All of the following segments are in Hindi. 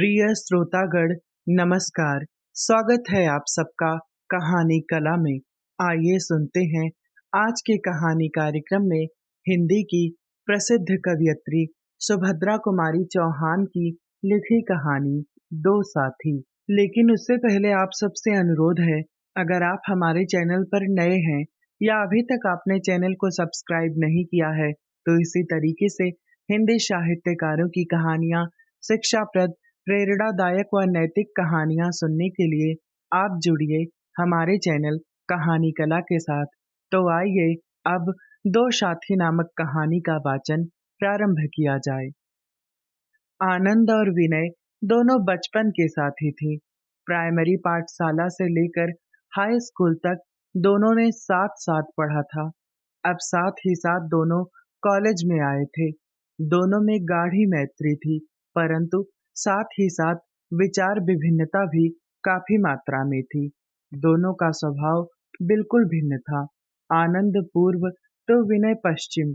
प्रिय श्रोतागण, नमस्कार। स्वागत है आप सबका कहानी कला में। आइए सुनते हैं आज के कहानी कार्यक्रम में हिंदी की प्रसिद्ध कवयित्री सुभद्रा कुमारी चौहान की लिखी कहानी दो साथी। लेकिन उससे पहले आप सबसे अनुरोध है, अगर आप हमारे चैनल पर नए हैं या अभी तक आपने चैनल को सब्सक्राइब नहीं किया है, तो इसी तरीके से हिंदी साहित्यकारों की कहानियां शिक्षाप्रद, प्रेरणादायक व नैतिक कहानियां सुनने के लिए आप जुड़िए हमारे चैनल कहानी कला के साथ। तो आइए अब दो साथी नामक कहानी का वाचन प्रारंभ किया जाए। आनंद और विनय दोनों बचपन के साथी थे। प्राइमरी पाठशाला से लेकर हाई स्कूल तक दोनों ने साथ साथ पढ़ा था। अब साथ ही साथ दोनों कॉलेज में आए थे। दोनों में गाढ़ी मैत्री थी, परंतु साथ ही साथ विचार विभिन्नता भी काफी मात्रा में थी। दोनों का स्वभाव बिल्कुल भिन्न था। आनंद पूर्व तो विनय पश्चिम।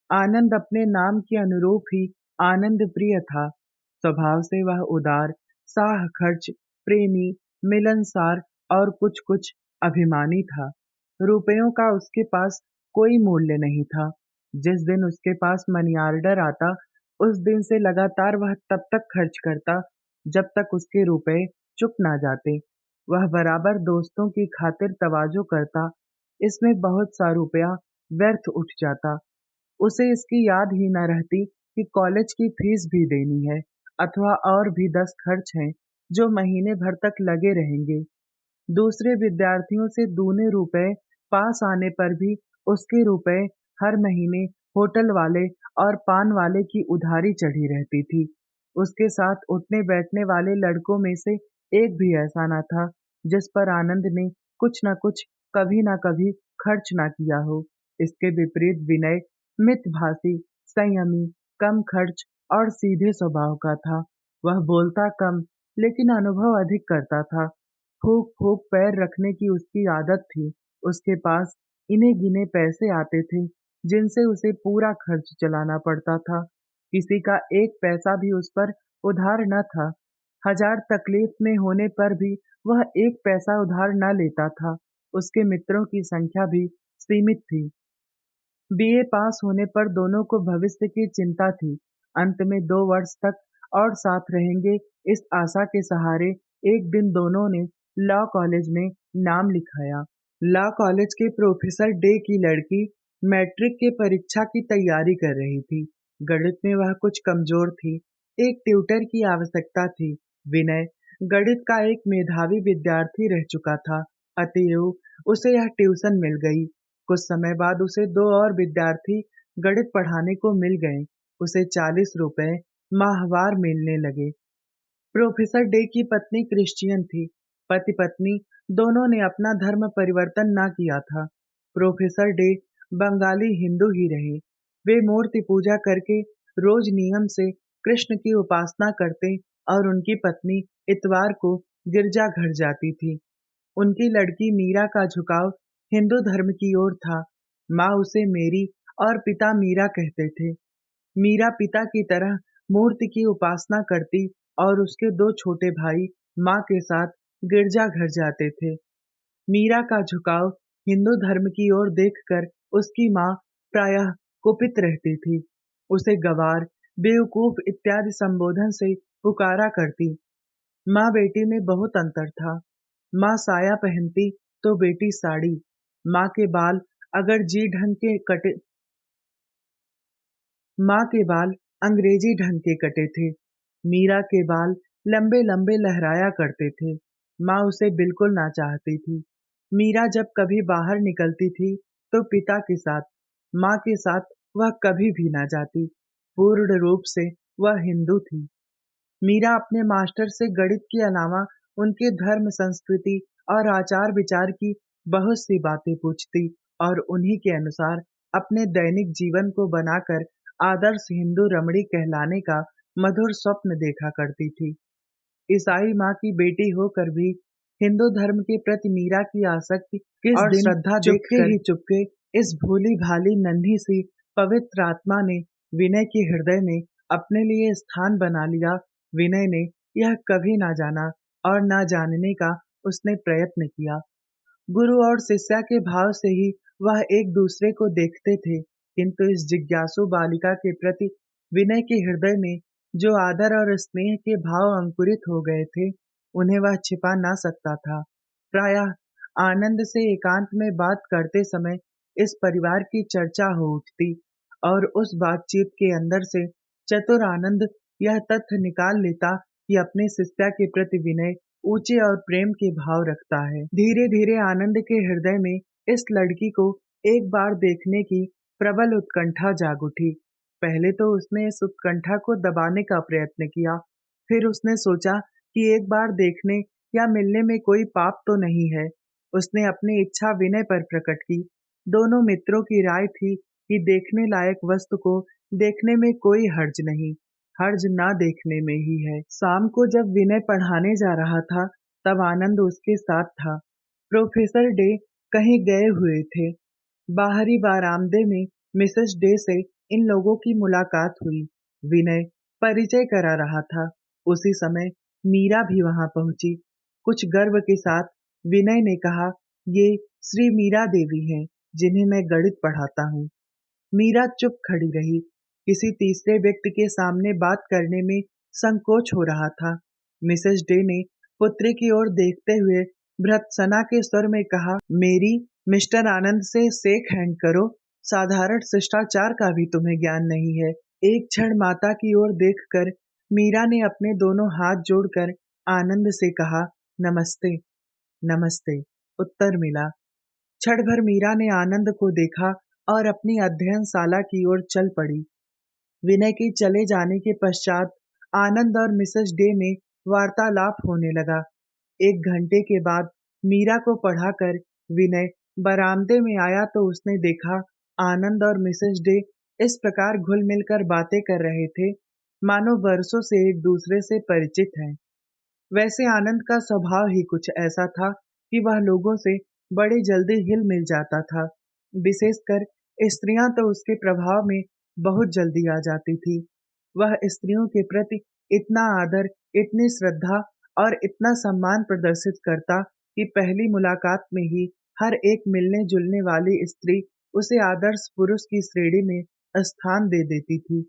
आनंद अपने नाम के अनुरूप ही आनंद प्रिय था। स्वभाव से वह उदार, साह खर्च, प्रेमी, मिलनसार और कुछ कुछ अभिमानी था। रुपयों का उसके पास कोई मूल्य नहीं था। जिस दिन उसके पास मनी ऑर्डर आता, उस दिन से लगातार वह तब तक खर्च करता जब तक उसके रुपए चुक ना जाते। वह बराबर दोस्तों की खातिर तवाज़ो करता, इसमें बहुत सा रुपया व्यर्थ उठ जाता। उसे इसकी याद ही न रहती कि कॉलेज की फीस भी देनी है अथवा और भी 10 खर्च हैं जो महीने भर तक लगे रहेंगे। दूसरे विद्यार्थियों से दूने रुपए पास आने पर भी उसके रुपए हर महीने होटल वाले और पान वाले की उधारी चढ़ी रहती थी। उसके साथ उठने बैठने वाले लड़कों में से एक भी ऐसा न था जिस पर आनंद ने कुछ न कुछ कभी न कभी खर्च ना किया हो। इसके विपरीत विनय मितभाषी, संयमी, कम खर्च और सीधे स्वभाव का था। वह बोलता कम लेकिन अनुभव अधिक करता था। फूँक फूँक पैर रखने की उसकी आदत थी। उसके पास इने गिने पैसे आते थे जिनसे उसे पूरा खर्च चलाना पड़ता था। किसी का एक पैसा भी उस पर उधार न था। हजार तकलीफ में होने पर भी वह एक पैसा उधार न लेता था। उसके मित्रों की संख्या भी सीमित थी। बीए पास होने पर दोनों को भविष्य की चिंता थी। अंत में 2 वर्ष तक और साथ रहेंगे, इस आशा के सहारे एक दिन दोनों ने लॉ कॉलेज में नाम लिखाया। लॉ कॉलेज के प्रोफेसर डे की लड़की मैट्रिक के परीक्षा की तैयारी कर रही थी। गणित में वह कुछ कमजोर थी। एक ट्यूटर की आवश्यकता थी। विनय गणित का एक मेधावी विद्यार्थी रह चुका था, अतएव उसे यह ट्यूशन मिल गई। कुछ समय बाद उसे 2 और विद्यार्थी गणित पढ़ाने को मिल गए। उसे 40 रुपए माहवार मिलने लगे। प्रोफेसर डे की पत्नी क्रिश्चियन थी। पति पत्नी दोनों ने अपना धर्म परिवर्तन ना किया था। प्रोफेसर डे बंगाली हिंदू ही रहे। वे मूर्ति पूजा करके रोज नियम से कृष्ण की उपासना करते और उनकी पत्नी इतवार को गिरजाघर जाती थी। उनकी लड़की मीरा का झुकाव हिंदू धर्म की ओर था। माँ उसे मेरी और पिता मीरा कहते थे। मीरा पिता की तरह मूर्ति की उपासना करती और उसके 2 छोटे भाई माँ के साथ गिरजाघर जाते थे। मीरा का झुकाव हिंदू धर्म की ओर देखकर उसकी माँ प्रायः कुपित रहती थी। उसे गवार, बेवकूफ इत्यादि संबोधन से पुकारा करती। माँ बेटी में बहुत अंतर था। माँ साया पहनती तो बेटी साड़ी। माँ के बाल अगर जी ढंग के कटे माँ के बाल अंग्रेजी ढंग के कटे थे। मीरा के बाल लंबे लंबे लहराया करते थे। माँ उसे बिल्कुल ना चाहती थी। मीरा जब कभी बाहर निकलती थी तो पिता के साथ, माँ के साथ वह कभी भी ना जाती। पूर्ण रूप से वह हिंदू थी। मीरा अपने मास्टर से गणित के अलावा उनके धर्म, संस्कृति और आचार विचार की बहुत सी बातें पूछती और उन्हीं के अनुसार अपने दैनिक जीवन को बनाकर आदर्श हिंदू रमणी कहलाने का मधुर स्वप्न देखा करती थी। ईसाई माँ की बेटी होकर भी हिंदू धर्म के प्रति मीरा की आसक्ति किस और दिन श्रद्धा चुपके इस भोली भाली नन्ही सी पवित्र आत्मा ने विनय के हृदय में अपने लिए स्थान बना लिया। विनय ने यह कभी ना जाना और ना जानने का उसने प्रयत्न किया। गुरु और शिष्या के भाव से ही वह एक दूसरे को देखते थे, किंतु इस जिज्ञासु बालिका के प्रति विनय के हृदय में जो आदर और स्नेह के भाव अंकुरित हो गए थे, उन्हें वह छिपा ना सकता था। प्रायः आनंद से एकांत में बात करते समय इस परिवार की चर्चा हो उठती और उस बातचीत के अंदर से चतुर आनंद यह तथ्य निकाल लेता कि अपने शिष्या के प्रति विनय ऊंचे और प्रेम के भाव रखता है। धीरे धीरे आनंद के हृदय में इस लड़की को एक बार देखने की प्रबल उत्कंठा जाग उठी। पहले तो उसने इस उत्कंठा को दबाने का प्रयत्न किया, फिर उसने सोचा कि एक बार देखने या मिलने में कोई पाप तो नहीं है। उसने अपनी इच्छा विनय पर प्रकट की। दोनों मित्रों की राय थी कि देखने लायक वस्तु को देखने में कोई हर्ज नहीं, हर्ज ना देखने में ही है। शाम को जब विनय पढ़ाने जा रहा था, तब आनंद उसके साथ था। प्रोफेसर डे कहीं गए हुए थे। बाहरी बरामदे में मिसेस डे से इन लोगों की मुलाकात हुई। विनय परिचय करा रहा था। उसी समय मीरा भी वहां पहुंची। कुछ गर्व के साथ विनय ने कहा, ये श्री मीरा देवी हैं, जिन्हें मैं गणित पढ़ाता हूँ। मीरा चुप खड़ी रही। किसी तीसरे व्यक्ति के सामने बात करने में संकोच हो रहा था। मिसेस डे ने पुत्री की ओर देखते हुए भर्त्सना के स्वर में कहा, मेरी मिस्टर आनंद से शेक हैंड करो। साधारण शिष्टाचार का भी तुम्हें ज्ञान नहीं है। एक क्षण माता की ओर देखकर मीरा ने अपने दोनों हाथ जोड़कर आनंद से कहा, नमस्ते। नमस्ते उत्तर मिला। क्षण भर मीरा ने आनंद को देखा और अपनी अध्ययनशाला की ओर चल पड़ी। विनय के चले जाने के पश्चात आनंद और मिसेस डे में वार्तालाप होने लगा। 1 घंटे के बाद मीरा को पढ़ाकर विनय बरामदे में आया तो उसने देखा आनंद और मिसेस डे इस प्रकार घुल मिलकर बातें कर रहे थे, मानो वर्षों से एक दूसरे से परिचित हैं। वैसे आनंद का स्वभाव ही कुछ ऐसा था कि वह लोगों से बड़े जल्दी हिल मिल जाता था। विशेषकर स्त्रियां तो उसके प्रभाव में बहुत जल्दी आ जाती थी। वह स्त्रियों के प्रति इतना आदर, इतनी श्रद्धा और इतना सम्मान प्रदर्शित करता कि पहली मुलाकात में ही हर एक मिलने जुलने वाली स्त्री उसे आदर्श पुरुष की श्रेणी में स्थान दे देती थी।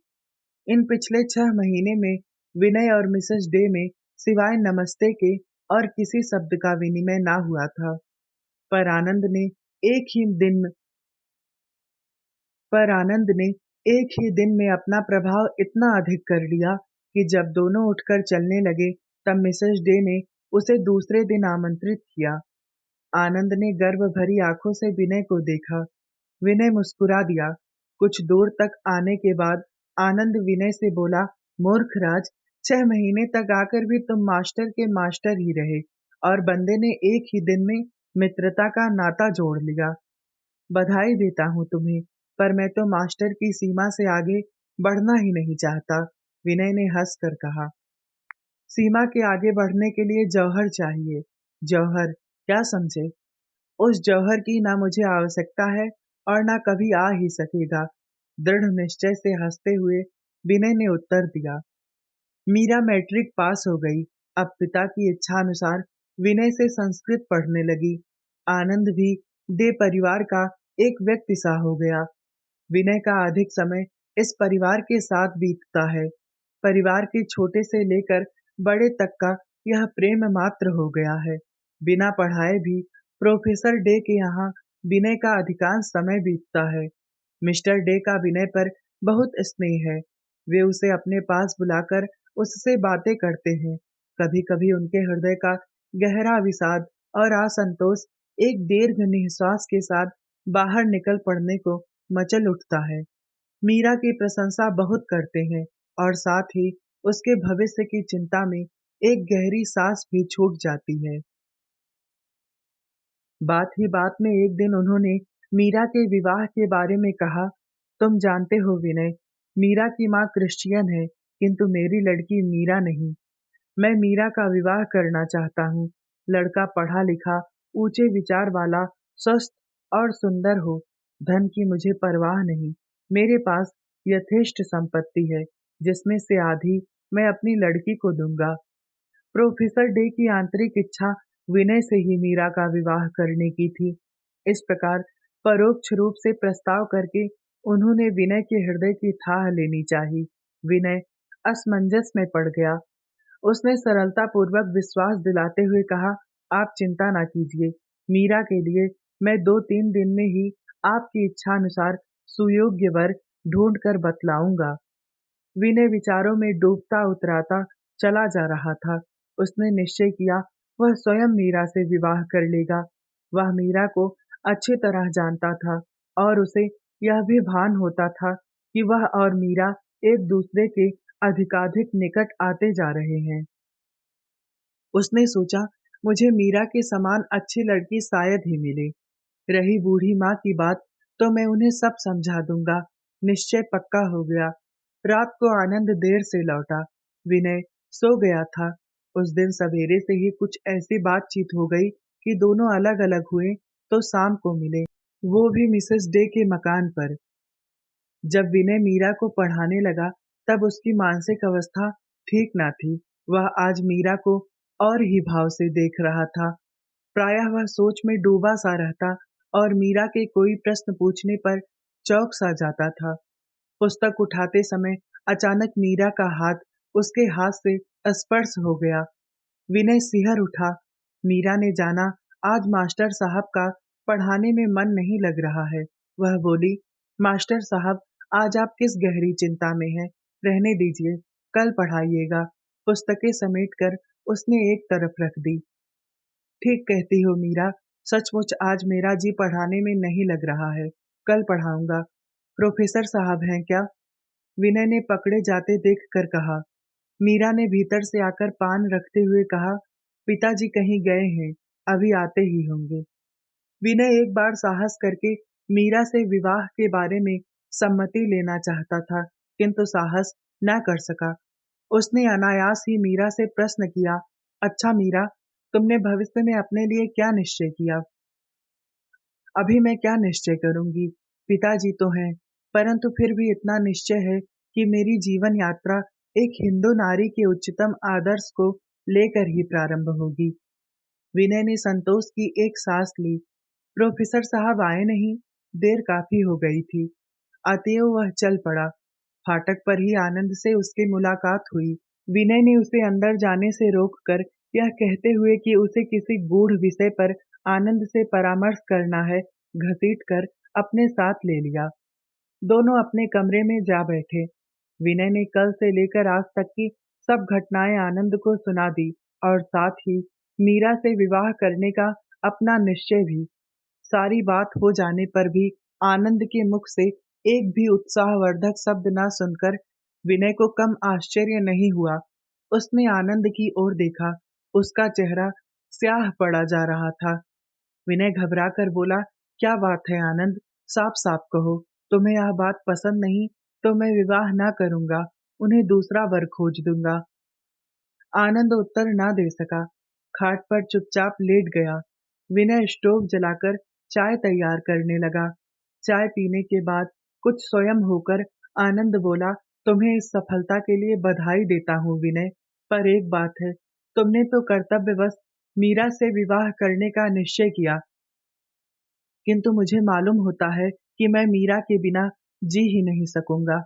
इन पिछले 6 महीने में विनय और मिसेस डे में सिवाय नमस्ते के और किसी शब्द का विनिमय ना हुआ था। पर आनंद ने एक ही दिन पर आनंद ने एक ही दिन में अपना प्रभाव इतना अधिक कर लिया कि जब दोनों उठकर चलने लगे, तब मिसेस डे ने उसे दूसरे दिन आमंत्रित किया। आनंद ने गर्व भरी आंखों से विनय को देखा। विनय मुस्कुरा दिया। कुछ दूर तक आने के बाद आनंद विनय से बोला, मूर्ख राज, 6 महीने तक आकर भी तुम मास्टर के मास्टर ही रहे और बंदे ने एक ही दिन में मित्रता का नाता जोड़ लिया। बधाई देता हूँ तुम्हें, पर मैं तो मास्टर की सीमा से आगे बढ़ना ही नहीं चाहता। विनय ने हंसकर कहा, सीमा के आगे बढ़ने के लिए जौहर चाहिए। जौहर क्या समझे? उस जौहर की ना मुझे आवश्यकता है और ना कभी आ ही सकेगा। दृढ़ निश्चय से हंसते हुए विनय ने उत्तर दिया। मीरा मैट्रिक पास हो गई। अब पिता की इच्छानुसार विनय से संस्कृत पढ़ने लगी। आनंद भी डे परिवार का एक व्यक्ति सा हो गया। विनय का अधिक समय इस परिवार के साथ बीतता है। परिवार के छोटे से लेकर बड़े तक का यह प्रेम मात्र हो गया है। बिना पढ़ाए भी प्रोफेसर डे के यहाँ विनय का अधिकांश समय बीतता है। मिस्टर डे का विनय पर बहुत स्नेह है। वे उसे अपने पास बुलाकर उससे बातें करते हैं। कभी कभी उनके हृदय का गहरा विषाद और असंतोष एक दीर्घ निश्वास के साथ बाहर निकल पड़ने को मचल उठता है। मीरा की प्रशंसा बहुत करते हैं और साथ ही उसके भविष्य की चिंता में एक गहरी सांस भी छूट जाती है। बात ही बात में एक दिन उन्होंने मीरा के विवाह के बारे में कहा, तुम जानते हो विनय, मीरा की माँ क्रिश्चियन है, किंतु मेरी लड़की मीरा नहीं। मैं मीरा का विवाह करना चाहता हूँ। लड़का पढ़ा लिखा, ऊंचे विचार वाला, स्वस्थ और सुंदर हो। धन की मुझे परवाह नहीं। मेरे पास यथेष्ट संपत्ति है, जिसमें से आधी मैं अपनी लड़की को दूंगा। प्रोफेसर डे की आंतरिक इच्छा विनय से ही मीरा का विवाह करने की थी। इस प्रकार परोक्ष रूप से प्रस्ताव करके उन्होंने विनय के हृदय की थाह लेनी चाहिए। विनय असमंजस में पड़ गया। उसने सरलतापूर्वक विश्वास दिलाते हुए कहा, आप चिंता न कीजिए, मीरा के लिए मैं 2-3 दिन में ही आपकी इच्छानुसार सुयोग्य वर ढूंढ कर बतलाऊंगा। विनय विचारों में डूबता उतराता चला जा रहा था। उसने निश्चय किया वह स्वयं मीरा से विवाह कर लेगा। वह मीरा को अच्छी तरह जानता था और उसे यह भी भान होता था कि वह और मीरा एक दूसरे के अधिकाधिक निकट आते जा रहे हैं। उसने सोचा, मुझे मीरा के समान अच्छी लड़की शायद ही मिले। रही बूढ़ी माँ की बात, तो मैं उन्हें सब समझा दूंगा। निश्चय पक्का हो गया। रात को आनंद देर से लौटा। विनय सो गया था। उस दिन सवेरे से ही कुछ ऐसी बातचीत हो गई कि दोनों अलग अलग हुए तो शाम को मिले, वो भी मिसेस डे के मकान पर। जब विनय मीरा को पढ़ाने लगा तब उसकी मानसिक अवस्था ठीक न थी। वह आज मीरा को और ही भाव से देख रहा था। प्रायः वह सोच में डूबा सा रहता और मीरा के कोई प्रश्न पूछने पर चौंक सा जाता था। पुस्तक उठाते समय अचानक मीरा का हाथ उसके हाथ से स्पर्श हो गया। विनय सिहर उठा। मीरा ने जाना आज मास्टर साहब का पढ़ाने में मन नहीं लग रहा है। वह बोली, मास्टर साहब आज आप किस गहरी चिंता में हैं? रहने दीजिए, कल पढ़ाइएगा। पुस्तकें समेट कर उसने एक तरफ रख दी। ठीक कहती हो मीरा, सचमुच आज मेरा जी पढ़ाने में नहीं लग रहा है। कल पढ़ाऊंगा। प्रोफेसर साहब हैं क्या? विनय ने पकड़े जाते देख कर कहा। मीरा ने भीतर से आकर पान रखते हुए कहा, पिताजी कहीं गए हैं, अभी आते ही होंगे। विनय एक बार साहस करके मीरा से विवाह के बारे में सम्मति लेना चाहता था, किंतु साहस न कर सका। उसने अनायास ही मीरा से प्रश्न किया, अच्छा मीरा, तुमने भविष्य में अपने लिए क्या निश्चय किया? अभी मैं क्या निश्चय करूंगी? पिताजी तो हैं, परंतु फिर भी इतना निश्चय है कि मेरी जीवन यात्रा एक हिंदू नारी के उच्चतम आदर्श को लेकर ही प्रारंभ होगी। विनय ने संतोष की एक सांस ली। प्रोफेसर साहब आए नहीं, देर काफी हो गई थी। अतएव वह चल पड़ा। फाटक पर ही आनंद से उसकी मुलाकात हुई। विनय ने उसे अंदर जाने से रोककर यह कहते हुए कि उसे किसी गूढ़ विषय पर आनंद से परामर्श करना है, घसीट कर अपने साथ ले लिया। दोनों अपने कमरे में जा बैठे। विनय ने कल से लेकर आज तक की सब घटनाएं आनंद को सुना दी और साथ ही मीरा से विवाह करने का अपना निश्चय भी। सारी बात हो जाने पर भी आनंद के मुख से एक भी उत्साहवर्धक शब्द न सुनकर विनय को कम आश्चर्य नहीं हुआ। उसने आनंद की ओर देखा। उसका चेहरा स्याह पड़ा जा रहा था। विनय घबरा कर बोला, क्या बात है आनंद, साफ साफ कहो। तुम्हें यह बात पसंद नहीं तो मैं विवाह न करूंगा, उन्हें दूसरा वर खोज दूंगा। आनंद उत्तर न दे सका। खाट पर चुपचाप लेट गया। विनय स्टोव जलाकर चाय तैयार करने लगा। चाय पीने के बाद कुछ स्वयं होकर आनंद बोला, तुम्हें इस सफलता के लिए बधाई देता हूँ विनय, पर एक बात है, तुमने तो कर्तव्यवश मीरा से विवाह करने का निश्चय किया, किंतु मुझे मालूम होता है कि मैं मीरा के बिना जी ही नहीं सकूंगा।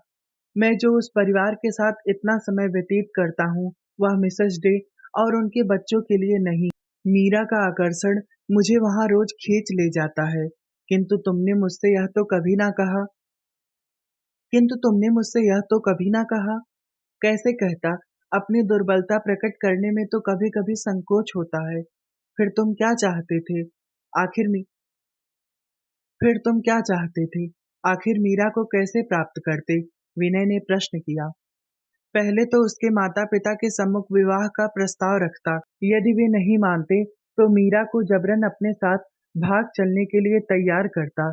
मैं जो उस परिवार के साथ इतना समय व्यतीत करता हूँ, वह मिसेस डे और उनके बच्चों के लिए नहीं। मीरा का आकर्षण मुझे वहां रोज खींच ले जाता है। किंतु तुमने मुझसे यह तो कभी ना कहा किंतु तुमने मुझसे यह तो कभी ना कहा। कैसे कहता? अपनी दुर्बलता प्रकट करने में तो कभी कभी संकोच होता है। फिर तुम क्या चाहते थे? आखिर में फिर तुम क्या चाहते थे? आखिर मीरा को कैसे प्राप्त करते? विनय ने प्रश्न किया। पहले तो उसके माता पिता के सम्मुख विवाह का प्रस्ताव रखता। यदि वे नहीं मानते तो मीरा को जबरन अपने साथ भाग चलने के लिए तैयार करता।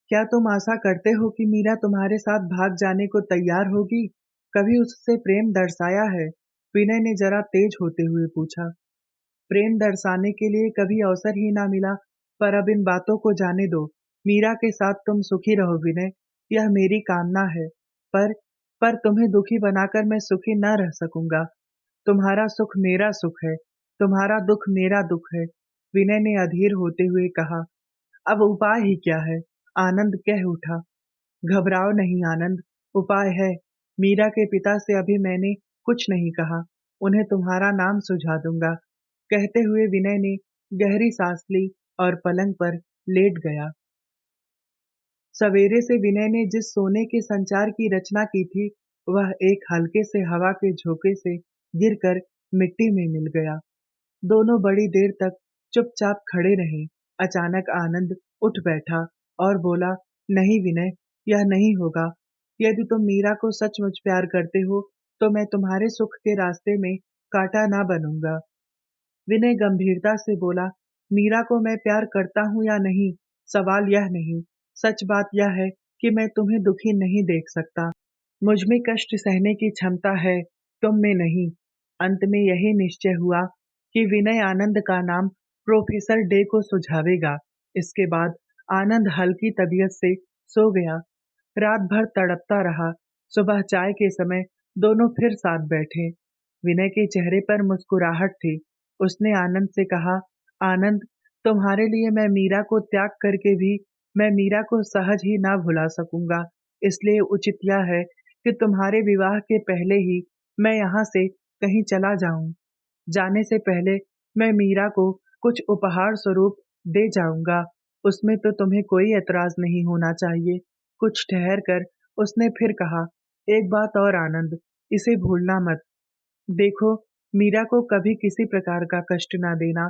क्या तुम आशा करते हो कि मीरा तुम्हारे साथ भाग जाने को तैयार होगी? कभी उससे प्रेम दर्शाया है? विनय ने जरा तेज होते हुए पूछा। प्रेम दर्शाने के लिए कभी अवसर ही ना मिला, पर अब इन बातों को जाने दो। मीरा के साथ तुम सुखी रहो विनय, यह मेरी कामना है। पर पर तुम्हें दुखी बनाकर मैं सुखी न रह सकूंगा। तुम्हारा सुख मेरा सुख है, तुम्हारा दुख मेरा दुख है। विनय ने अधीर होते हुए कहा। अब उपाय ही क्या है? आनंद कह उठा। घबराओ नहीं आनंद, उपाय है। मीरा के पिता से अभी मैंने कुछ नहीं कहा, उन्हें तुम्हारा नाम सुझा दूंगा। कहते हुए विनय ने गहरी सांस ली और पलंग पर लेट गया। सवेरे से विनय ने जिस सोने के संचार की रचना की थी, वह एक हल्के से हवा के झोंके से गिरकर मिट्टी में मिल गया। दोनों बड़ी देर तक चुपचाप खड़े रहे। अचानक आनंद उठ बैठा और बोला, नहीं विनय, यह नहीं होगा। यदि तुम मीरा को सचमुच प्यार करते हो, तो मैं तुम्हारे सुख के रास्ते में कांटा ना बनूंगा। विनय गंभीरता से बोला, मीरा को मैं प्यार करता हूँ या नहीं, सवाल यह नहीं। सच बात यह है कि मैं तुम्हें दुखी नहीं देख सकता। मुझ में कष्ट सहने की क्षमता है, तुम में नहीं। अंत में यही निश्चय हुआ कि विनय आनंद का नाम प्रोफेसर डे को सुझावेगा। इसके बाद आनंद हल्की तबीयत से सो गया। रात भर तड़पता रहा। सुबह चाय के समय दोनों फिर साथ बैठे। विनय के चेहरे पर मुस्कुराहट थी। उसने आनंद से कहा, आनंद, तुम्हारे लिए मैं मीरा को त्याग करके भी मैं मीरा को सहज ही ना भुला सकूंगा। इसलिए उचित यह है कि तुम्हारे विवाह के पहले ही मैं यहाँ से कहीं चला जाऊं। जाने से पहले मैं मीरा को कुछ उपहार स्वरूप दे जाऊंगा। उसमें तो तुम्हें कोई एतराज नहीं होना चाहिए। कुछ ठहर कर उसने फिर कहा, एक बात और आनंद, इसे भूलना मत। देखो, मीरा को कभी किसी प्रकार का कष्ट ना देना।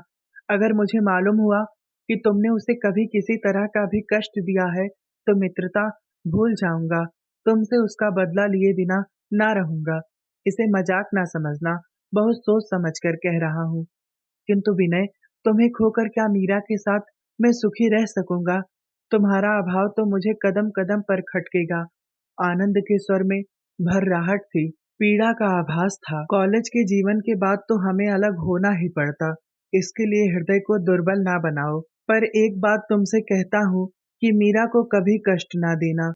अगर मुझे मालूम हुआ कि तुमने उसे कभी किसी तरह का भी कष्ट दिया है, तो मित्रता भूल जाऊंगा। तुमसे उसका बदला लिए बिना ना रहूंगा। इसे मजाक ना समझना, बहुत सोच समझ कर कह रहा हूँ। किंतु विनय, तुम्हें खोकर क्या मीरा के साथ मैं सुखी रह सकूंगा? तुम्हारा अभाव तो मुझे कदम कदम पर खटकेगा। आनंद के स्वर में भर्राहट थी, पीड़ा का आभास था। कॉलेज के जीवन के बाद तो हमें अलग होना ही पड़ता। इसके लिए हृदय को दुर्बल ना बनाओ। पर एक बात तुमसे कहता हूँ कि मीरा को कभी कष्ट ना देना।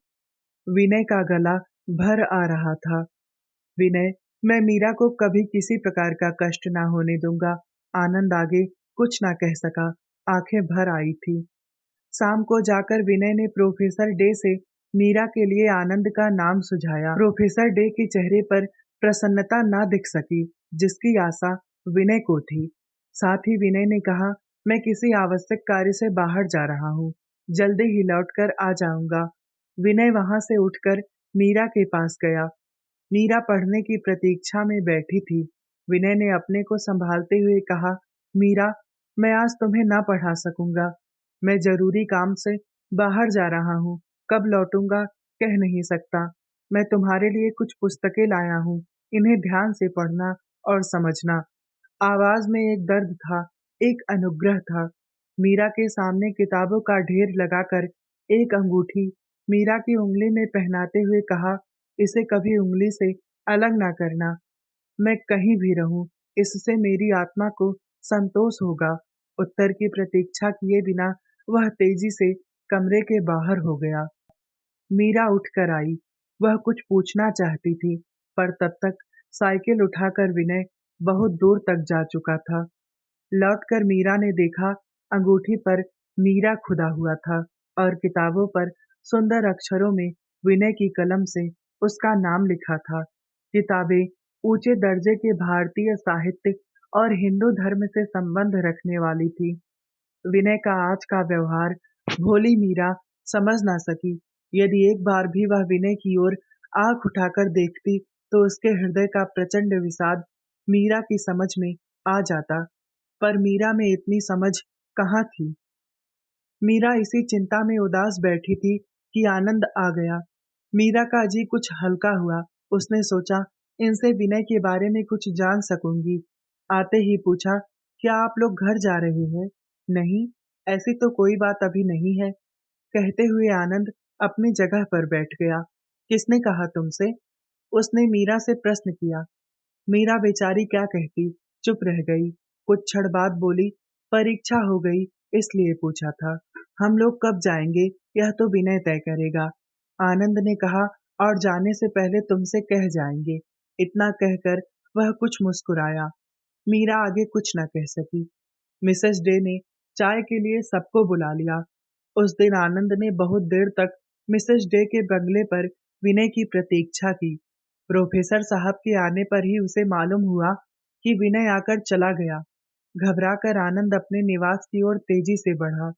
विनय का गला भर आ रहा था। विनय, मैं मीरा को कभी किसी प्रकार का कष्ट ना होने दूंगा। आनंद आगे कुछ ना कह सका। आंखें भर आई थी। शाम को जाकर विनय ने प्रोफेसर डे से मीरा के लिए आनंद का नाम सुझाया। प्रोफेसर डे के चेहरे पर प्रसन्नता ना दिख सकी, जिसकी आशा विनय को थी। साथ ही विनय ने कहा, मैं किसी आवश्यक कार्य से बाहर जा रहा हूँ, जल्दी ही लौटकर आ जाऊंगा। विनय वहां से उठकर मीरा के पास गया। मीरा पढ़ने की प्रतीक्षा में बैठी थी। विनय ने अपने को संभालते हुए कहा, मीरा, मैं आज तुम्हें ना पढ़ा सकूंगा। मैं जरूरी काम से बाहर जा रहा हूँ। कब लौटूंगा कह नहीं सकता। मैं तुम्हारे लिए कुछ पुस्तकें लाया हूँ। इन्हें ध्यान से पढ़ना और समझना। आवाज में एक दर्द था, एक अनुग्रह था। मीरा के सामने किताबों का ढेर लगाकर एक अंगूठी मीरा की उंगली में पहनाते हुए कहा, इसे कभी उंगली से अलग ना करना। मैं कहीं भी रहूं, इससे मेरी आत्मा को संतोष होगा। उत्तर की प्रतीक्षा किए बिना वह तेजी से कमरे के बाहर हो गया। मीरा उठकर आई। वह कुछ पूछना चाहती थी, पर तब तक साइकिल उठाकर विनय बहुत दूर तक जा चुका था। लौटकर मीरा ने देखा, अंगूठी पर मीरा खुदा हुआ था और किताबों पर सुंदर अक्षरों में विनय की कलम से उसका नाम लिखा था। किताबें ऊंचे दर्जे के भारतीय साहित्य और हिंदू धर्म से संबंध रखने वाली थी। विनय का आज का व्यवहार भोली मीरा समझ ना सकी। यदि एक बार भी वह विनय की ओर आंख उठाकर देखती, तो उसके हृदय का प्रचंड विषाद मीरा की समझ में आ जाता। पर मीरा में इतनी समझ कहाँ थी। मीरा इसी चिंता में उदास बैठी थी कि आनंद आ गया। मीरा का जी कुछ हल्का हुआ। उसने सोचा, इनसे विनय के बारे में कुछ जान सकूंगी। आते ही पूछा, क्या आप लोग घर जा रहे हैं? नहीं, ऐसी तो कोई बात अभी नहीं है, कहते हुए आनंद अपनी जगह पर बैठ गया। किसने कहा तुमसे? उसने मीरा से प्रश्न किया। मीरा बेचारी क्या कहती, चुप रह गई। कुछ क्षण बाद बोली, परीक्षा हो गई इसलिए पूछा था। हम लोग कब जाएंगे यह तो विनय तय करेगा। आनंद ने कहा, और जाने से पहले तुमसे कह जाएंगे। इतना कहकर वह कुछ मुस्कुराया। मीरा आगे कुछ न कह सकी। मिसेस डे ने चाय के लिए सबको बुला लिया। उस दिन आनंद ने बहुत देर तक मिसेस डे के बंगले पर विनय की प्रतीक्षा की। प्रोफेसर साहब के आने पर ही उसे मालूम हुआ कि विनय आकर चला गया। घबराकर आनंद अपने निवास की ओर तेजी से बढ़ा।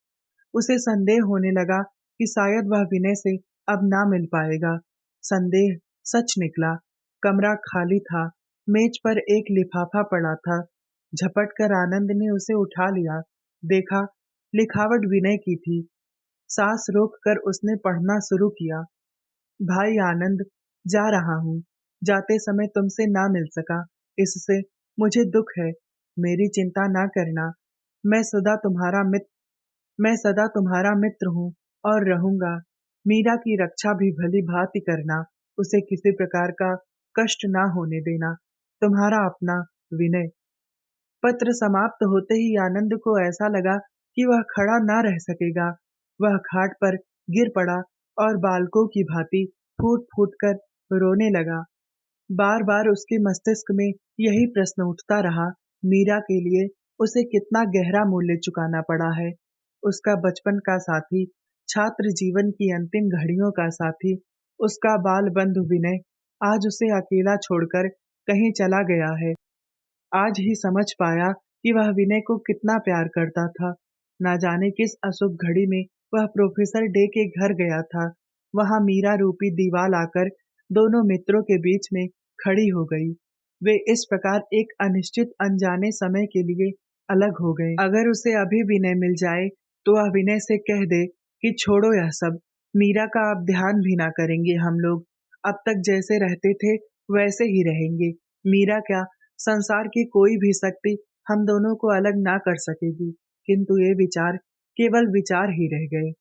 उसे संदेह होने लगा कि शायद वह विनय से अब ना मिल पाएगा। संदेह सच निकला। कमरा खाली था। मेज पर एक लिफाफा पड़ा था। झपट कर आनंद ने उसे उठा लिया। देखा, लिखावट विनय की थी। सांस रोक कर उसने पढ़ना शुरू किया। भाई आनंद, जा रहा हूँ। जाते समय तुमसे ना मिल सका, इससे मुझे दुख है। मेरी चिंता ना करना। मैं सदा तुम्हारा मित्र मैं सदा तुम्हारा मित्र हूँ और रहूंगा। मीरा की रक्षा भी भली भांति करना। उसे किसी प्रकार का कष्ट ना होने देना। तुम्हारा अपना विनय। पत्र समाप्त होते ही आनंद को ऐसा लगा कि वह खड़ा ना रह सकेगा। वह खाट पर गिर पड़ा और बालकों की भांति फूट फूट कर रोने लगा। बार बार उसके मस्तिष्क में यही प्रश्न उठता रहा, मीरा के लिए उसे कितना गहरा मूल्य चुकाना पड़ा है। उसका बचपन का साथी, छात्र जीवन की अंतिम घड़ियों का साथी, उसका बाल बंधु विनय आज उसे अकेला छोड़कर कहीं चला गया है। आज ही समझ पाया कि वह विनय को कितना प्यार करता था। ना जाने किस अशुभ घड़ी में वह प्रोफेसर डे के घर गया था। वहां मीरा रूपी दीवाल आकर दोनों मित्रों के बीच में खड़ी हो गई। वे इस प्रकार एक अनिश्चित अनजाने समय के लिए अलग हो गए। अगर उसे अभी विनय मिल जाए तो वह विनय से कह दे कि छोड़ो यह सब, मीरा का अब ध्यान भी ना करेंगे हम लोग। अब तक जैसे रहते थे वैसे ही रहेंगे। मीरा क्या, संसार की कोई भी शक्ति हम दोनों को अलग ना कर सकेगी। किंतु ये विचार केवल विचार ही रह गए।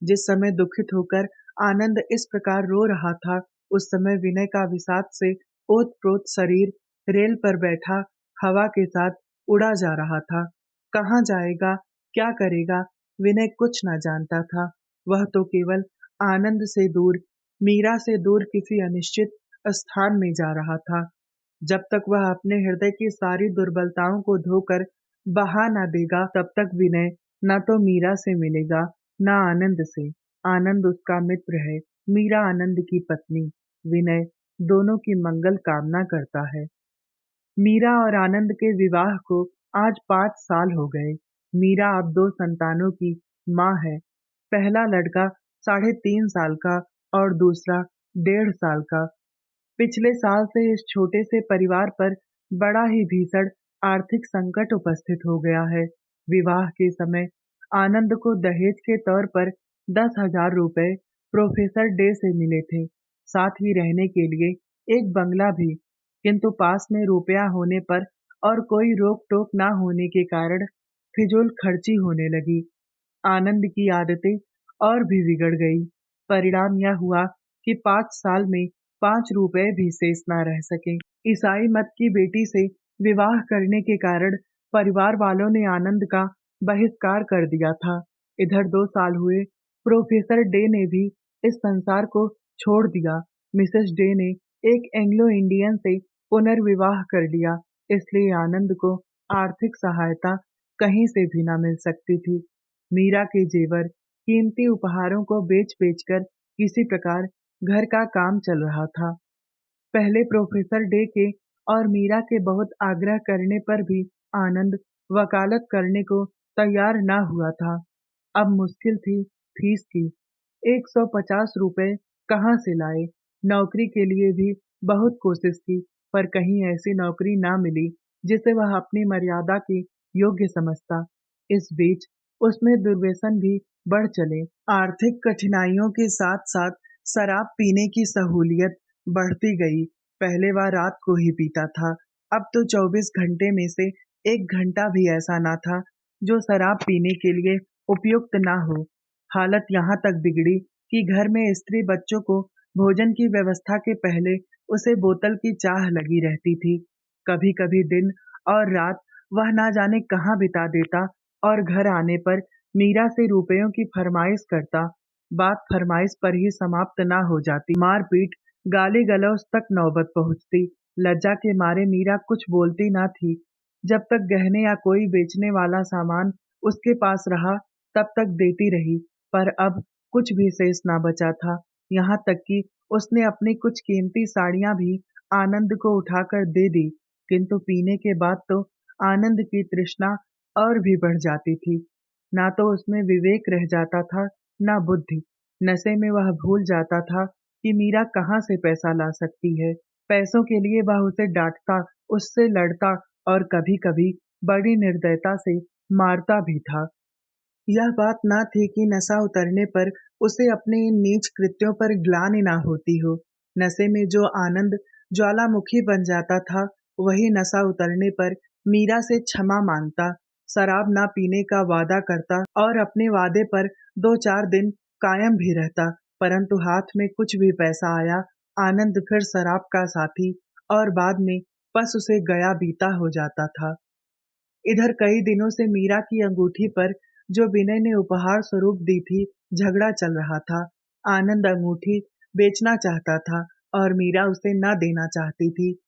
जिस समय दुखित होकर आनंद इस प्रकार रो रहा था, उस समय विनय का विषाद से ओत-प्रोत शरीर रेल पर बैठा हवा के साथ उड़ा जा रहा था। कहाँ जाएगा, क्या करेगा, विनय कुछ न जानता था। वह तो केवल आनंद से दूर, मीरा से दूर किसी अनिश्चित स्थान में जा रहा था। जब तक वह अपने हृदय की सारी दुर्बलताओं को धोकर बहा न देगा, तब तक विनय न तो मीरा से मिलेगा, न आनंद से। आनंद उसका मित्र है, मीरा आनंद की पत्नी। विनय दोनों की मंगल कामना करता है। मीरा और आनंद के विवाह को आज 5 साल हो गए। मीरा अब 2 संतानों की माँ है। पहला लड़का 3.5 साल का और दूसरा 1.5 साल का। पिछले साल से इस छोटे से परिवार पर बड़ा ही भीषण आर्थिक संकट उपस्थित हो गया है। विवाह के समय आनंद को दहेज के तौर पर 10,000 रुपए प्रोफेसर डे से मिले थे, साथ ही रहने के लिए एक बंगला भी। किंतु पास में रुपया होने पर और कोई रोक टोक ना होने के कारण फिजूल खर्ची होने लगी। आनंद की आदतें और भी बिगड़ गई। परिणाम यह हुआ कि 5 साल में 5 रुपए भी शेष न रह सके। ईसाई मत की बेटी से विवाह करने के कारण परिवार वालों ने आनंद का बहिष्कार कर दिया था। इधर 2 साल हुए, प्रोफेसर डे ने भी इस संसार को छोड़ दिया। मिसेस डे ने एक एंग्लो इंडियन से पुनर्विवाह कर लिया, इसलिए आनंद को आर्थिक सहायता कहीं से भी न मिल सकती थी। मीरा के जेवर, कीमती उपहारों को बेच-बेच कर किसी प्रकार घर का काम चल रहा था। पहले प्रोफेसर डे के और मीरा के बहुत आग्रह करने पर भी आनंद वकालत करने को तैयार ना हुआ था। अब मुश्किल थी फीस की। 150 रुपए कहाँ से लाए? नौकरी के लिए भी बहुत कोशिश की, पर कहीं ऐसी नौकरी ना मिली जिसे वह अपनी मर्यादा के योग्य समझता। इस बीच उसमें दुर्व्यसन भी बढ़ चले। आर्थिक कठिनाइयों के साथ-साथ शराब पीने की सहूलियत बढ़ती गई। पहले वह रात को ही पीता था, अब तो 24 घंटे में से 1 घंटा भी ऐसा ना था जो शराब पीने के लिए उपयुक्त ना हो। हालत यहाँ तक बिगड़ी कि घर में स्त्री बच्चों को भोजन की व्यवस्था के पहले उसे बोतल की चाह लगी रहती थी। कभी-कभी दिन और रात वह ना जाने कहाँ बिता देता और घर आने पर मीरा से रुपयों की फरमाइश करता। बात फरमाइश पर ही समाप्त ना हो जाती, मारपीट, गाली-गलौज तक नौबत पहुंचती। लज्जा के मारे मीरा कुछ बोलती ना थी। जब तक गहने या कोई बेचने वाला सामान उसके पास रहा, तब तक देती रही, पर अब कुछ भी शेष ना बचा था। यहाँ तक कि उसने अपनी कुछ कीमती साड़ियाँ भी आनंद को उठाकर दे दी, किंतु पीने के बाद तो आनंद की तृष्णा और भी बढ़ जाती थी। ना तो उसमें विवेक रह जाता था, ना बुद्धि। नशे में वह भूल जाता था कि मीरा कहाँ से पैसा ला सकती है। पैसों के लिए वह उसे डांटता, उससे लड़ता और कभी-कभी बड़ी निर्दयता से मारता भी था। यह बात ना थी कि नशा उतरने पर उसे अपने इन नीच कृत्यों पर ग्लानि ना होती हो। नशे में जो आनंद ज्वालामुखी बन जाता था, वही नशा उतरने पर मीरा से क्षमा मांगता, शराब ना पीने का वादा करता और अपने वादे पर 2-4 दिन कायम भी रहता। परंतु हाथ में कुछ भी पैसा आया, आनंद फिर शराब का साथी और बाद में बस उसे गया बीता हो जाता था। इधर कई दिनों से मीरा की अंगूठी पर जो विनय ने उपहार स्वरूप दी थी, झगड़ा चल रहा था। आनंद अंगूठी बेचना चाहता था और मीरा उसे न देना चाहती थी।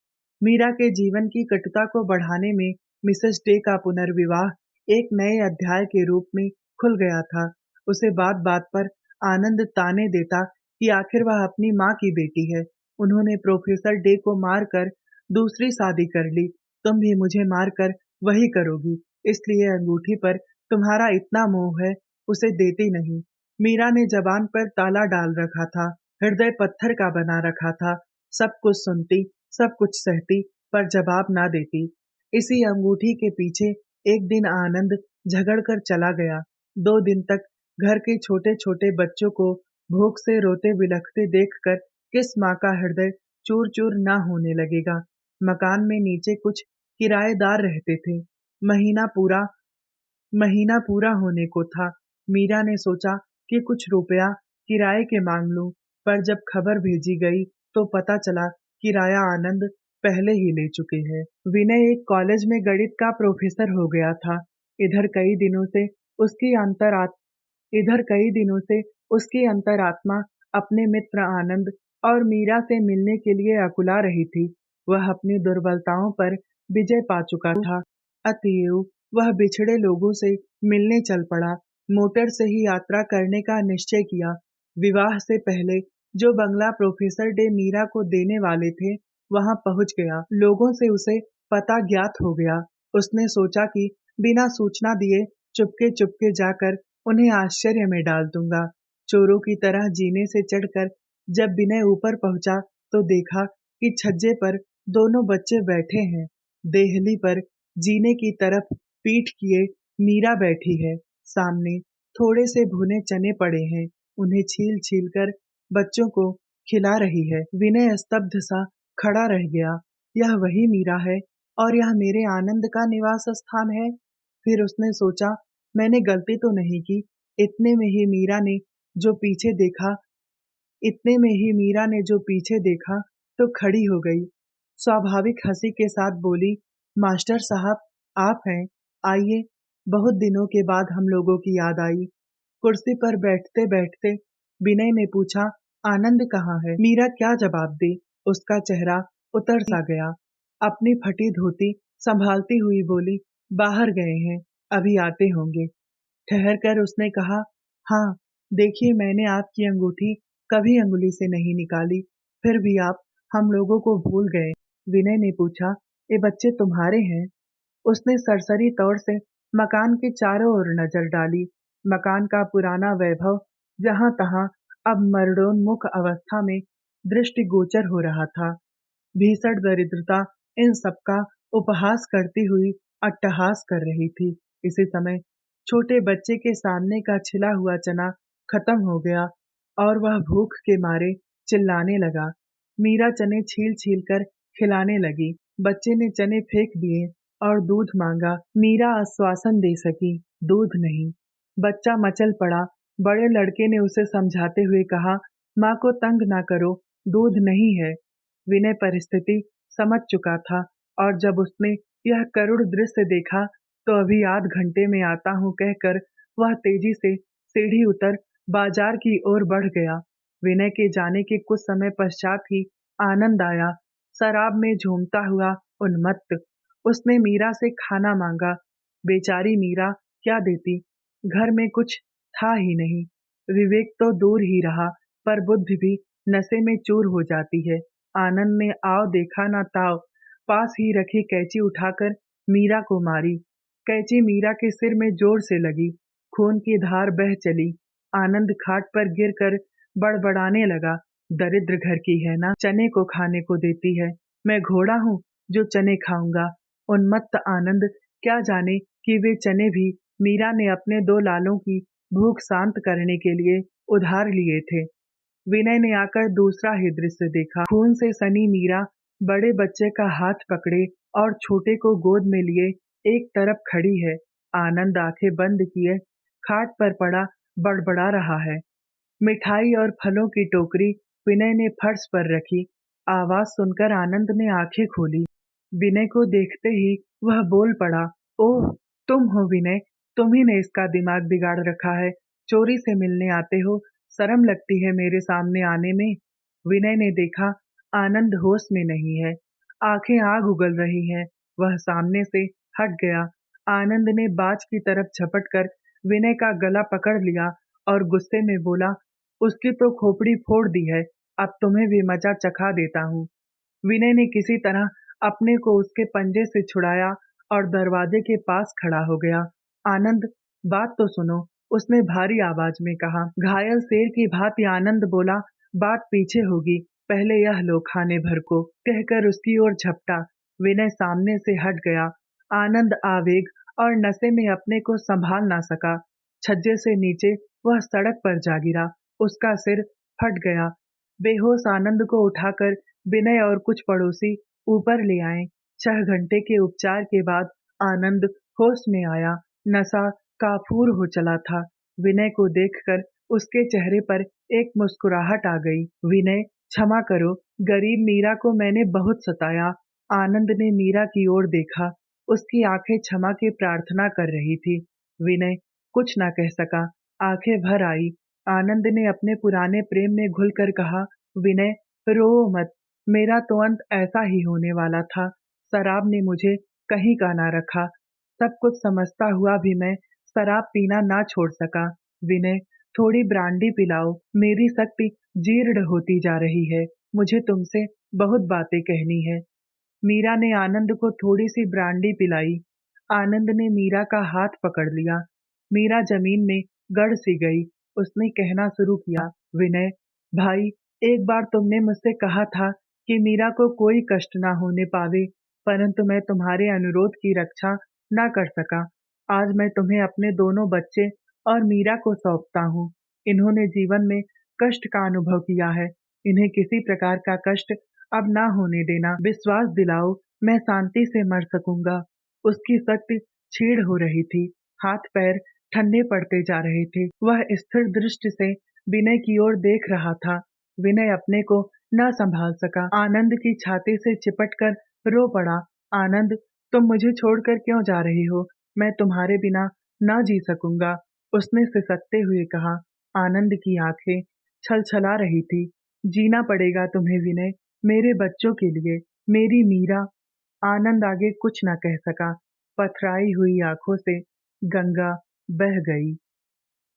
मीरा के जीवन की कटुता को बढ़ाने में मिसेस डे का पुनर्विवाह एक नए अध्याय के रूप में खुल गया था। उसे बात-बात पर आनंद ताने देता कि आखिर वह अपनी माँ की बेटी है। उन्होंने प्रोफेसर डे को मारकर दूसरी शादी कर ली। तुम भी मुझे मारकर वही करोगी, इसलिए अंगूठी पर तुम्हारा इतना मोह है, उसे देती नहीं। मीरा ने जबान पर ताला डाल रखा था, हृदय पत्थर का बना रखा था। सब कुछ सुनती, सब कुछ सहती, पर जवाब ना देती। इसी अंगूठी के पीछे एक दिन आनंद झगड़ कर चला गया। 2 दिन तक घर के छोटे-छोटे बच्चों को भूख से रोते बिलखते देखकर किस माँ का हृदय चूर-चूर ना होने लगेगा। मकान में नीचे कुछ किराएदार रहते थे। महीना पूरा महीना पूरा होने को था। मीरा ने सोचा कि कुछ रुपया किराए के मांग लूं, पर जब खबर भेजी गई तो पता चला किराया आनंद पहले ही ले चुके हैं। विनय एक कॉलेज में गणित का प्रोफेसर हो गया था। इधर कई दिनों से उसकी अंतरात इधर कई दिनों से उसकी अंतरात्मा अपने मित्र आनंद और मीरा से मिलने के लिए अकुला रही थी। वह अपनी दुर्बलताओं पर विजय पा चुका था, अतएव वह बिछड़े लोगों से मिलने चल पड़ा। मोटर से ही यात्रा करने का निश्चय किया। विवाह से पहले जो बंगला प्रोफेसर डे मीरा को देने वाले थे, वहां पहुंच गया। लोगों से उसे पता ज्ञात हो गया। उसने सोचा कि बिना सूचना दिए चुपके-चुपके जाकर उन्हें आश्चर्य में डाल दूंगा। चोरों की तरह जीने से चढ़कर जब विनय ऊपर पहुंचा तो देखा कि छज्जे पर दोनों बच्चे बैठे हैं। देहली पर जीने की तरफ पीठ किए मीरा बैठी है। सामने थोड़े से भुने चने पड़े हैं। उन्हें छील-छील कर बच्चों को खिला रही है। विनय स्तब्ध सा खड़ा रह गया। यह वही मीरा है और यह मेरे आनंद का निवास स्थान है। फिर उसने सोचा, मैंने गलती तो नहीं की। इतने में ही मीरा ने जो पीछे देखा इतने में ही मीरा ने जो पीछे देखा तो खड़ी हो गई। स्वाभाविक हंसी के साथ बोली, मास्टर साहब आप हैं, आइए। बहुत दिनों के बाद हम लोगों की याद आई। कुर्सी पर बैठते बैठते विनय ने पूछा, आनंद कहाँ है? मीरा क्या जवाब दे? उसका चेहरा उतर सा गया। अपनी फटी धोती संभालती हुई बोली, बाहर गए हैं, अभी आते होंगे। ठहर कर उसने कहा, हाँ, देखिए मैंने आपकी अंगूठी कभी अंगुली से नहीं निकाली, फिर भी आप हम लोगों को भूल गए। विनय ने पूछा, ये बच्चे तुम्हारे हैं? उसने सरसरी तौर से मकान के चारों ओर नजर डाली। मकान का पुराना वैभव जहां-तहां अब मरणोन्मुख अवस्था में दृष्टिगोचर हो रहा था। भीषण दरिद्रता इन सबका उपहास करती हुई अट्टहास कर रही थी। इसी समय छोटे बच्चे के सामने का छिला हुआ चना खत्म हो गया और वह भूख के मारे चिल्लाने लगा। मीरा चने छील-छील कर खिलाने लगी। बच्चे ने चने फेंक दिए और दूध मांगा। मीरा आश्वासन दे सकी, दूध नहीं। बच्चा मचल पड़ा। बड़े लड़के ने उसे समझाते हुए कहा, माँ को तंग ना करो, दूध नहीं है। विनय परिस्थिति समझ चुका था और जब उसने यह करुण दृश्य देखा तो अभी आध घंटे में आता हूँ कहकर वह तेजी से सीढ़ी उतर बाजार की ओर बढ़ गया। विनय के जाने के कुछ समय पश्चात ही आनंद आया। शराब में झूमता हुआ उन्मत्त। उसने मीरा से खाना मांगा। बेचारी मीरा क्या देती, घर में कुछ था ही नहीं। विवेक तो दूर ही रहा, पर बुद्धि भी नशे में चूर हो जाती है। आनंद ने आओ देखा ना ताव, पास ही रखी कैंची उठाकर मीरा को मारी। कैंची मीरा के सिर में जोर से लगी, खून की धार बह चली। आनंद खाट पर गिरकर बड़बड़ाने लगा, दरिद्र घर की है ना, चने को खाने को देती है। मैं घोड़ा हूँ जो चने खाऊंगा। उन्मत्त आनंद क्या जाने कि वे चने भी मीरा ने अपने दो लालों की भूख शांत करने के लिए उधार लिए थे। विनय ने आकर दूसरा ही दृश्य देखा। खून से सनी मीरा बड़े बच्चे का हाथ पकड़े और छोटे को गोद में लिए एक तरफ खड़ी है। आनंद आंखें बंद किए खाट पर पड़ा बड़बड़ा रहा है। मिठाई और फलों की टोकरी विनय ने फर्श पर रखी। आवाज सुनकर आनंद ने आंखें खोली। विनय को देखते ही वह बोल पड़ा, ओह, तुम हो विनय, तुम ही ने इसका दिमाग बिगाड़ रखा है। चोरी से मिलने आते हो, शर्म लगती है मेरे सामने आने में। विनय ने देखा आनंद होश में नहीं है, आंखें आग उगल रही हैं। वह सामने से हट गया। आनंद ने बाज की तरफ झपट कर विनय का गला पकड़ लिया और गुस्से में बोला, उसकी तो खोपड़ी फोड़ दी है, अब तुम्हें भी मजा चखा देता हूँ। विनय ने किसी तरह अपने को उसके पंजे से छुड़ाया और दरवाजे के पास खड़ा हो गया। आनंद, बात तो सुनो, उसने भारी आवाज में कहा। घायल शेर की भांति आनंद बोला, बात पीछे होगी, पहले यह लो खाने भर को, कहकर उसकी ओर झपटा। विनय सामने से हट गया। आनंद आवेग और नशे में अपने को संभाल ना सका। छज्जे से नीचे वह सड़क पर जा गिरा। उसका सिर फट गया। बेहोश आनंद को उठाकर विनय और कुछ पड़ोसी ऊपर ले आए। 6 घंटे के उपचार के बाद आनंद होश में आया। नशा काफूर हो चला था। विनय को देखकर उसके चेहरे पर एक मुस्कुराहट आ गई। विनय, क्षमा करो, गरीब मीरा को मैंने बहुत सताया। आनंद ने मीरा की ओर देखा। उसकी आंखें क्षमा की प्रार्थना कर रही थी। विनय कुछ ना कह सका, आंखें भर आई। आनंद ने अपने पुराने प्रेम में घुलकर कहा, विनय, रो मत, मेरा तो अंत ऐसा ही होने वाला था। शराब ने मुझे कहीं का ना रखा। सब कुछ समझता हुआ भी मैं शराब पीना ना छोड़ सका। विनय, थोड़ी ब्रांडी पिलाओ, मेरी शक्ति जीर्ण होती जा रही है। मुझे तुमसे बहुत बातें कहनी है। मीरा ने आनंद को थोड़ी सी ब्रांडी पिलाई। आनंद ने मीरा का हाथ पकड़ लिया। मीरा जमीन में गड़ सी गई। उसने कहना शुरू किया, विनय भाई, एक बार तुमने मुझसे कहा था कि मीरा को कोई कष्ट ना होने पावे, परंतु मैं तुम्हारे अनुरोध की रक्षा ना कर सका। आज मैं तुम्हें अपने दोनों बच्चे और मीरा को सौंपता हूँ। इन्होंने जीवन में कष्ट का अनुभव किया है। इन्हें किसी प्रकार का कष्ट अब ना होने देना। विश्वास दिलाओ, मैं शांति से मर सकूंगा। उसकी शक्ति क्षीण हो रही थी। हाथ पैर ठंडे पड़ते जा रहे थे। वह स्थिर दृष्टि से विनय की ओर देख रहा था। विनय अपने को न संभाल सका। आनंद की छाती से चिपटकर रो पड़ा। आनंद, तुम मुझे छोड़कर क्यों जा रही हो? मैं तुम्हारे बिना ना जी सकूंगा, उसने सिसकते हुए कहा। आनंद की आंखें छलछला रही थी। जीना पड़ेगा तुम्हें विनय, मेरे बच्चों के लिए, मेरी मीरा। आनंद आगे कुछ न कह सका। पथराई हुई आंखों से गंगा बह गई।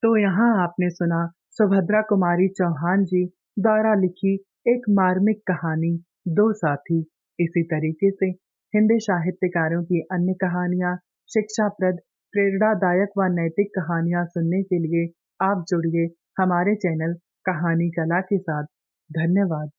तो यहाँ आपने सुना सुभद्रा कुमारी चौहान जी द्वारा लिखी एक मार्मिक कहानी, दो साथी। इसी तरीके से हिंदी साहित्यकारों की अन्य कहानियाँ, शिक्षाप्रद, प्रेरणादायक व नैतिक कहानियाँ सुनने के लिए आप जुड़िए हमारे चैनल कहानी कला के साथ। धन्यवाद।